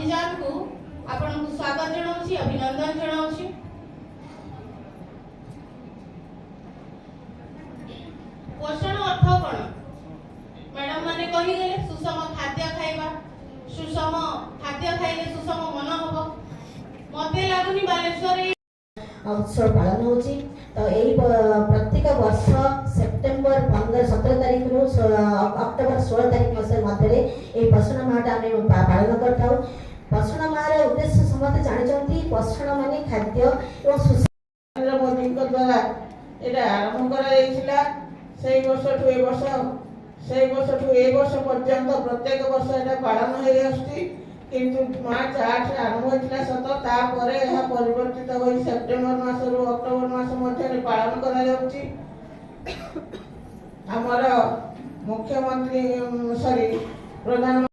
अभियान को आपण स्वागत जनाऊँ अभिनंदन जनाऊँ। पोषण अर्थ कौन मैडम माने कहीदे सुषम खाद्य खाइबा सुषम खाद्य खाइले सुषम मन हम मते लागुनी बालेश्वर उत्सव पालन होची। तो यही प्रत्येक वर्ष सेप्टेम्बर 17 तारीख रु अक्टोबर 16 तारीख मध्य पोषण माहटा आम पालन करता। पोषण माह उद्देश्य समस्त जानते पोषण माने खाद्य और नरेंद्र मोदी द्वारा ये आरंभ वर्ष पर्यंत प्रत्येक वर्ष ये पालन हो किंतु मार्च 8 आरंभ होता सत तापर यह परिवर्तित हो सेप्टेम्बर मास रु अक्टोबर मास मध्य पालन कर आमर मुख्यमंत्री सॉरी प्रधानमंत्री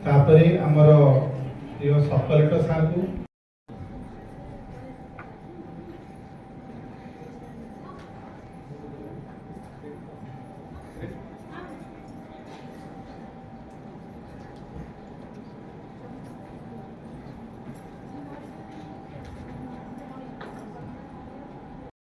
तापरे आमर प्रिय सब कलेक्टर सार को